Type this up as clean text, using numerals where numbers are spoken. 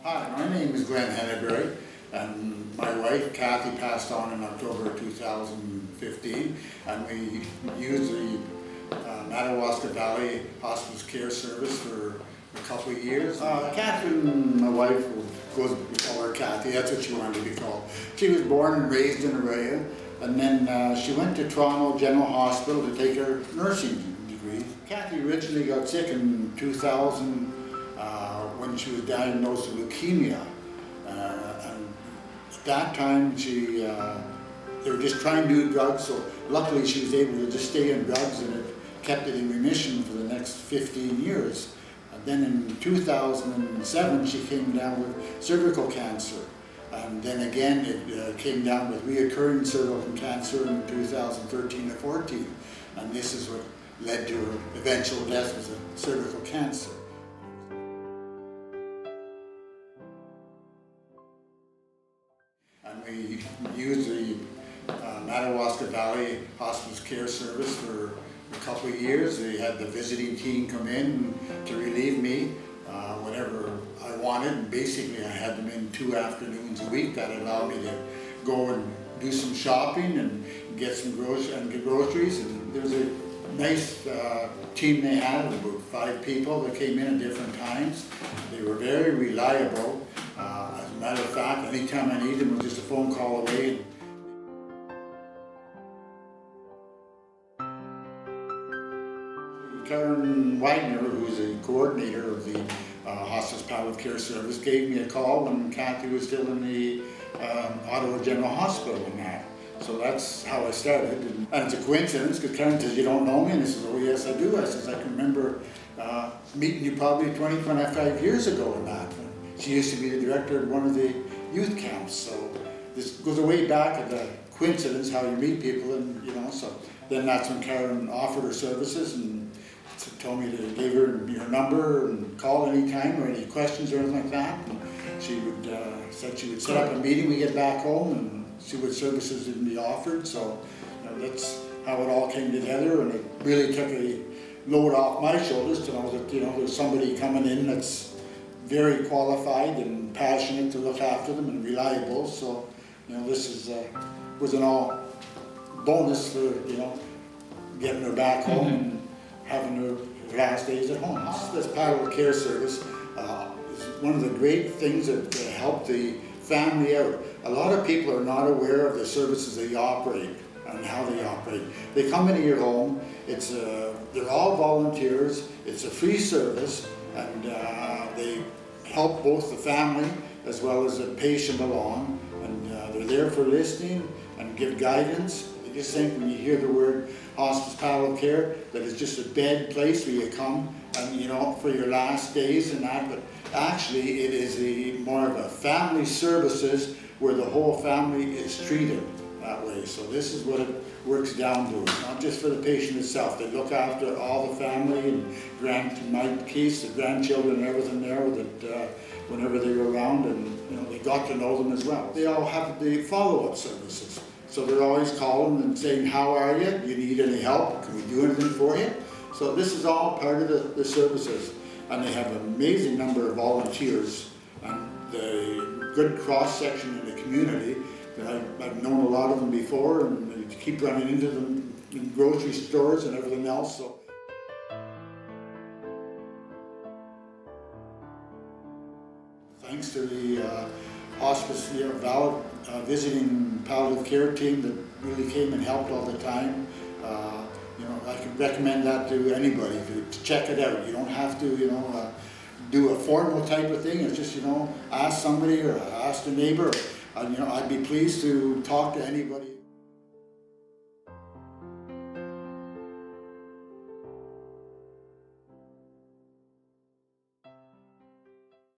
Hi, my name is Glen Henneberry, and my wife Kathy passed on in October 2015, and we used the Madawaska Valley Hospice Care Service for a couple of years. Catherine, my wife, we call her Kathy, that's what she wanted to be called. She was born and raised in Araya, and then she went to Toronto General Hospital to take her nursing degree. Kathy originally got sick in 2000 when she was diagnosed with leukemia. And at that time, they were just trying new drugs, so luckily she was able to just stay on drugs, and it kept it in remission for the next 15 years. And then in 2007, she came down with cervical cancer. And then again, it came down with reoccurring cervical cancer in 2013 or 14. And this is what led to her eventual death, was a cervical cancer. And we used the Madawaska Valley Hospice Care Service for a couple of years. They had the visiting team come in to relieve me whenever I wanted. And basically, I had them in 2 afternoons a week. That allowed me to go and do some shopping and get some groceries. And there was a nice team they had, about 5 people that came in at different times. They were very reliable. As a matter of fact, anytime I needed them, it was just a phone call away. Karen Wagner, who's the coordinator of the Hospice Palliative Care Service, gave me a call when Kathy was still in the Ottawa General Hospital and that. So that's how I started. And it's a coincidence, because Karen says, "You don't know me?" And I said, "Oh yes, I do." I says, "I can remember meeting you probably 20, 25 years ago in that." She used to be the director of one of the youth camps. So this goes way back at the coincidence, how you meet people, and so then that's when Karen offered her services and told me to give her your number and call anytime or any questions or anything like that. And she would said she would set up a meeting, we get back home, and see what services would be offered. So that's how it all came together, and it really took a load off my shoulders to know that there's somebody coming in that's very qualified and passionate to look after them and reliable. So this was an all bonus for getting her back home and having her last days at home. This Palliative Care Service is one of the great things that help the family out. A lot of people are not aware of the services they operate and how they operate. They come into your home. They're all volunteers. It's a free service, and they help both the family as well as the patient along. And they're there for listening and give guidance. I just think when you hear the word hospice palliative care, that it's just a bed place where you come and for your last days and that, but actually it is more of a family services where the whole family is treated that way. So this is what it works down to. It's not just for the patient itself. They look after all the family, and in my case, the grandchildren and everything there, that whenever they were around, and they got to know them as well. They all have the follow-up services. So they're always calling and saying, "How are you? Do you need any help? Can we do anything for you?" So this is all part of the services. And they have an amazing number of volunteers and the good cross-section in the community. I've known a lot of them before, and they keep running into them in grocery stores and everything else. So thanks to the hospice visiting palliative care team that really came and helped all the time. I could recommend that to anybody to check it out. You don't have to do a formal type of thing. It's just ask somebody or ask a neighbor. I'd be pleased to talk to anybody.